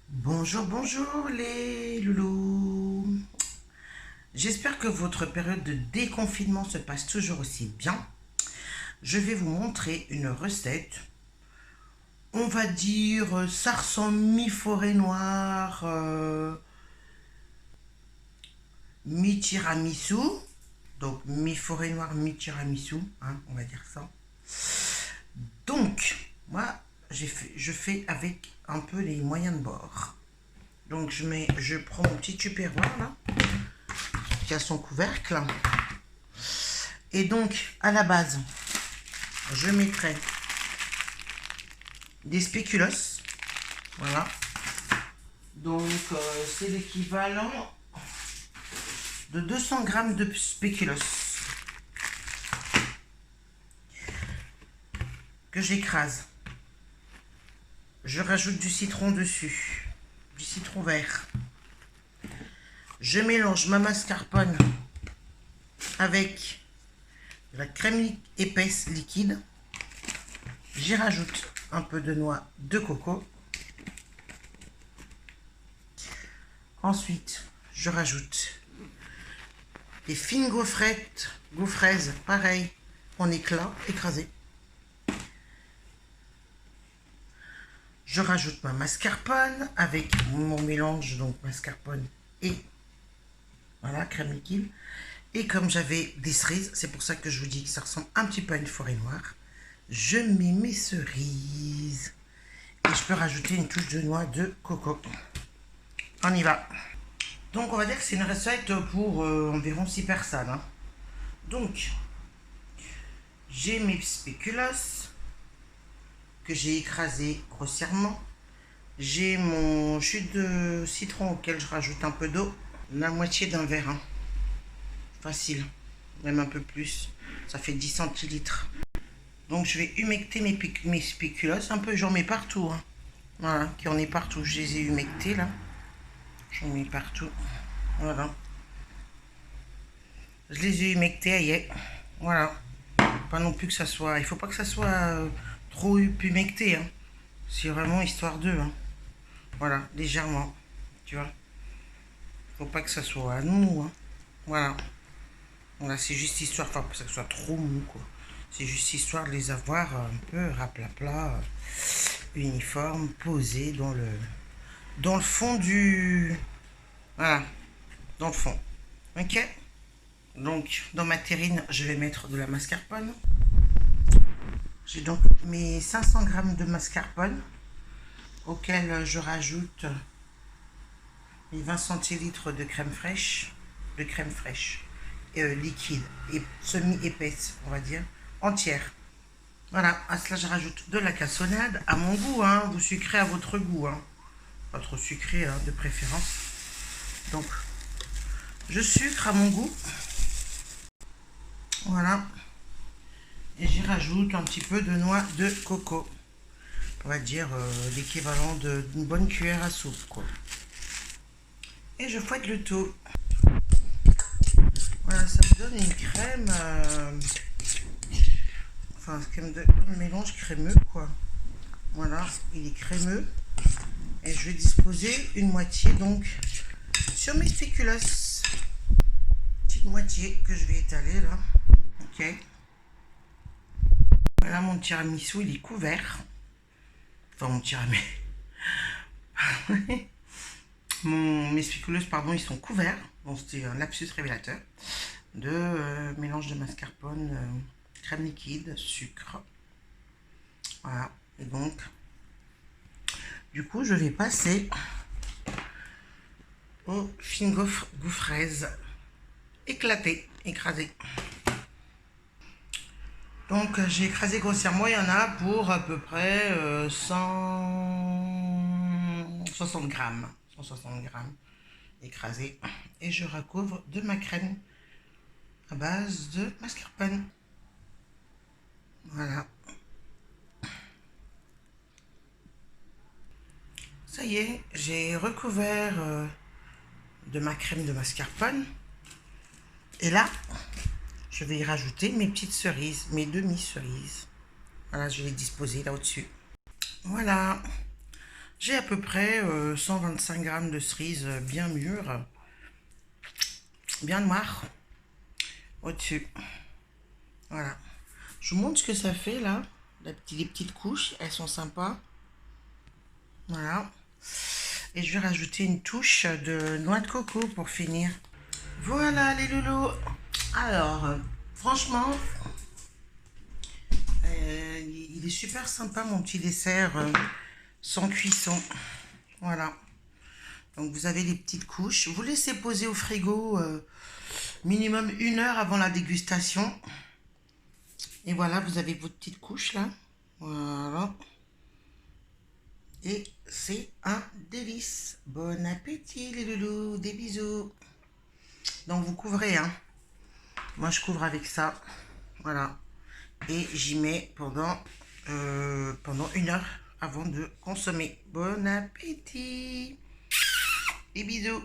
Bonjour, bonjour les loulous. J'espère que votre période de déconfinement se passe toujours aussi bien. Je vais vous montrer une recette. On va dire, ça ressemble mi-forêt noire, mi-tiramisu. Donc mi-forêt noire, mi-tiramisu, hein, on va dire ça. Donc, moi, je fais avec un peu les moyens de bord. Donc je prends mon petit tupperware là, qui a son couvercle. Et donc, à la base, je mettrai des spéculoos. Voilà. Donc, c'est l'équivalent de 200 grammes de spéculoos que j'écrase. Je rajoute du citron dessus, du citron vert. Je mélange ma mascarpone avec de la crème épaisse liquide. J'y rajoute un peu de noix de coco. Ensuite, je rajoute des fines gaufraises, pareil, en éclats, écrasées. Je rajoute ma mascarpone avec mon mélange, donc mascarpone et voilà, crème liquide. Et comme j'avais des cerises, c'est pour ça que je vous dis que ça ressemble un petit peu à une forêt noire, je mets mes cerises. Et je peux rajouter une touche de noix de coco. On y va. Donc on va dire que c'est une recette pour environ 6 personnes. Hein. Donc, j'ai mes spéculoos que j'ai écrasé grossièrement. J'ai mon jus de citron auquel je rajoute un peu d'eau. La moitié d'un verre. Hein. Facile. Même un peu plus. Ça fait 10 centilitres. Donc je vais humecter mes spéculoos. Un peu, j'en mets partout. Hein. Voilà, qui en est partout. Je les ai humectés là. J'en mets partout. Voilà. Je les ai humectés, aïe. Voilà. Pas non plus que ça soit... Il faut pas que ça soit trop humecté. Hein. C'est vraiment histoire d'eux. Hein. Voilà, légèrement. Tu vois. Faut pas que ça soit mou. Hein. Voilà. Voilà, c'est juste histoire, enfin, pas que ça soit trop mou, quoi. C'est juste histoire de les avoir un peu raplapla, uniforme, posés dans le fond du... Voilà, dans le fond. Ok. Donc, dans ma terrine, je vais mettre de la mascarpone. J'ai donc mes 500 grammes de mascarpone, auquel je rajoute mes 20 centilitres de crème fraîche, liquide et semi-épaisse, on va dire, entière. Voilà, à cela je rajoute de la cassonade à mon goût, hein, vous sucrez à votre goût, hein. Pas trop sucré, hein, de préférence. Donc, je sucre à mon goût. Voilà. Et j'y rajoute un petit peu de noix de coco. On va dire l'équivalent d'une bonne cuillère à soupe, quoi. Et je fouette le tout. Voilà, ça me donne une crème... enfin, un mélange crémeux, quoi. Voilà, il est crémeux. Et je vais disposer une moitié, donc, sur mes spéculoos. Petite moitié que je vais étaler, là. Ok. Voilà, mon tiramisu, il est couvert. Enfin, mon tiramisu. Mes spéculoos, pardon, ils sont couverts. Bon, c'était un lapsus révélateur. De mélange de mascarpone, crème liquide, sucre. Voilà. Et donc, du coup, je vais passer aux fines gaufraises éclatées, écrasées. Donc, j'ai écrasé grossièrement. Il y en a pour à peu près 160 grammes. 160 grammes écrasés. Et je recouvre de ma crème à base de mascarpone. Voilà. Ça y est, j'ai recouvert de ma crème de mascarpone. Et là, je vais y rajouter mes petites cerises, mes demi-cerises. Voilà, je vais les disposer là au-dessus. Voilà. J'ai à peu près 125 grammes de cerises bien mûres, bien noires, au-dessus. Voilà. Je vous montre ce que ça fait là. Les petites couches, elles sont sympas. Voilà. Et je vais rajouter une touche de noix de coco pour finir. Voilà les loulous. Alors, franchement, il est super sympa mon petit dessert sans cuisson. Voilà. Donc vous avez les petites couches. Vous laissez poser au frigo minimum 1 heure avant la dégustation. Et voilà, vous avez votre petite couche là. Voilà. Et c'est un délice. Bon appétit les loulous. Des bisous. Donc vous couvrez, hein. Moi je couvre avec ça. Voilà. Et j'y mets pendant 1 heure avant de consommer. Bon appétit. Des bisous.